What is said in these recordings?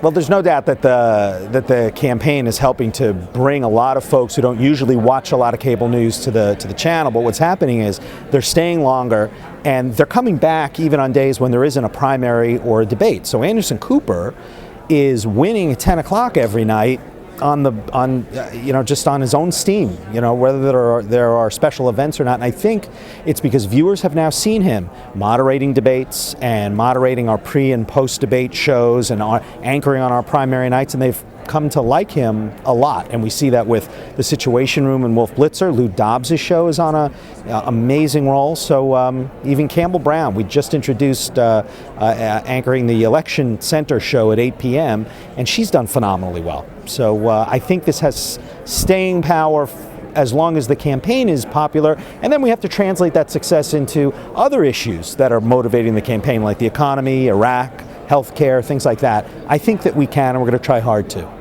Well, there's no doubt that the campaign is helping to bring a lot of folks who don't usually watch a lot of cable news to the channel. But what's happening is they're staying longer, and they're coming back even on days when there isn't a primary or a debate. So Anderson Cooper is winning at 10 o'clock every night just on his own steam, whether there are special events or not. And I think it's because viewers have now seen him moderating debates and moderating our pre and post debate shows and anchoring on our primary nights, and they've come to like him a lot. And we see that with the Situation Room and Wolf Blitzer. Lou Dobbs' show is on an amazing roll. So even Campbell Brown, we just introduced anchoring the Election Center show at 8 p.m., and she's done phenomenally well. So I think this has staying power as long as the campaign is popular, and then we have to translate that success into other issues that are motivating the campaign, like the economy, Iraq, healthcare, things like that. I think that we can, and we're going to try hard to.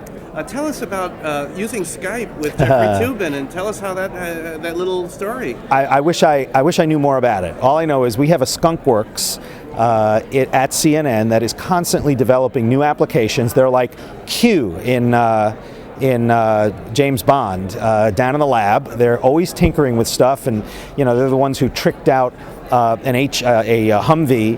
Tell us about using Skype with Jeffrey Toobin, and tell us how that little story. I wish I knew more about it. All I know is we have a skunkworks at CNN that is constantly developing new applications. They're like Q in James Bond down in the lab. They're always tinkering with stuff, and they're the ones who tricked out a Humvee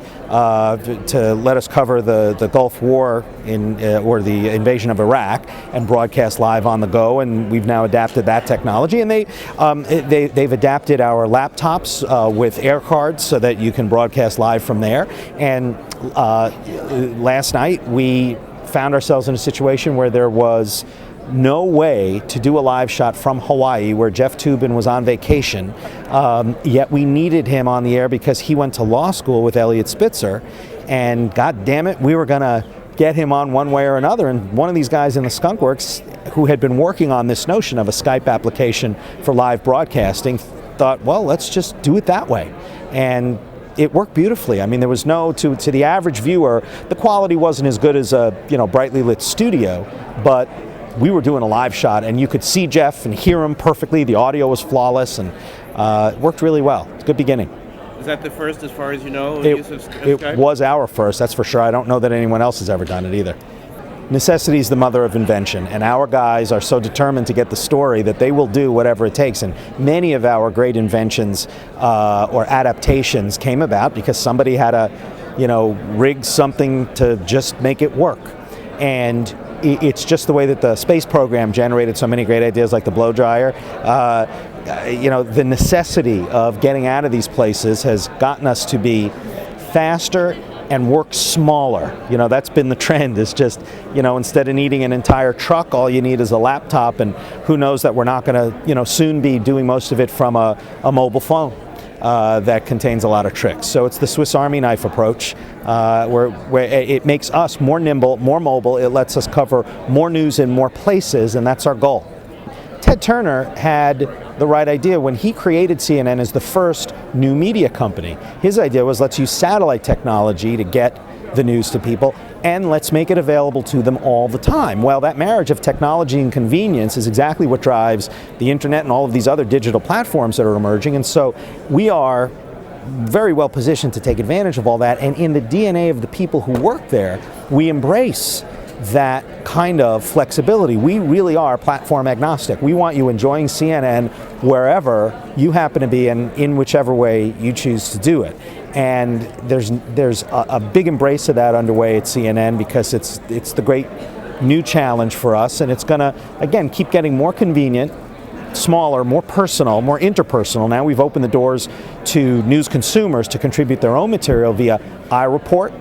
to let us cover the Gulf War or the invasion of Iraq and broadcast live on the go. And we've now adapted that technology, and they've adapted our laptops with air cards so that you can broadcast live from there. And last night we found ourselves in a situation where there was no way to do a live shot from Hawaii, where Jeff Toobin was on vacation, yet we needed him on the air because he went to law school with Elliot Spitzer, and god damn it, we were going to get him on one way or another. And one of these guys in the skunkworks who had been working on this notion of a Skype application for live broadcasting thought, well, let's just do it that way. And it worked beautifully. I mean, there was to the average viewer, the quality wasn't as good as a brightly lit studio, but we were doing a live shot, and you could see Jeff and hear him perfectly. The audio was flawless, and it worked really well. It's a good beginning. Is that the first, as far as you know, use of Skype? It was our first, that's for sure. I don't know that anyone else has ever done it either. Necessity is the mother of invention, and our guys are so determined to get the story that they will do whatever it takes. And many of our great inventions or adaptations came about because somebody had to, rig something to just make it work. And it's just the way that the space program generated so many great ideas, like the blow dryer. The necessity of getting out of these places has gotten us to be faster and work smaller. That's been the trend, is just, instead of needing an entire truck, all you need is a laptop, and who knows that we're not going to, soon be doing most of it from a mobile phone that contains a lot of tricks. So it's the Swiss Army knife approach, where it makes us more nimble, more mobile. It lets us cover more news in more places, and that's our goal. Ted Turner had the right idea when he created CNN as the first new media company. His idea was, let's use satellite technology to get the news to people, and let's make it available to them all the time. Well, that marriage of technology and convenience is exactly what drives the internet and all of these other digital platforms that are emerging. And so we are very well positioned to take advantage of all that. And in the DNA of the people who work there, we embrace that kind of flexibility. We really are platform agnostic. We want you enjoying CNN wherever you happen to be and in whichever way you choose to do it. And there's a big embrace of that underway at CNN, because it's the great new challenge for us, and it's going to, again, keep getting more convenient, smaller, more personal, more interpersonal. Now we've opened the doors to news consumers to contribute their own material via iReport,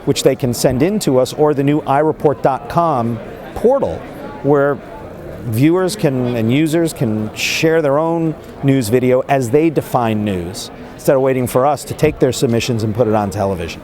which they can send in to us, or the new iReport.com portal, where viewers and users can share their own news video as they define news, instead of waiting for us to take their submissions and put it on television.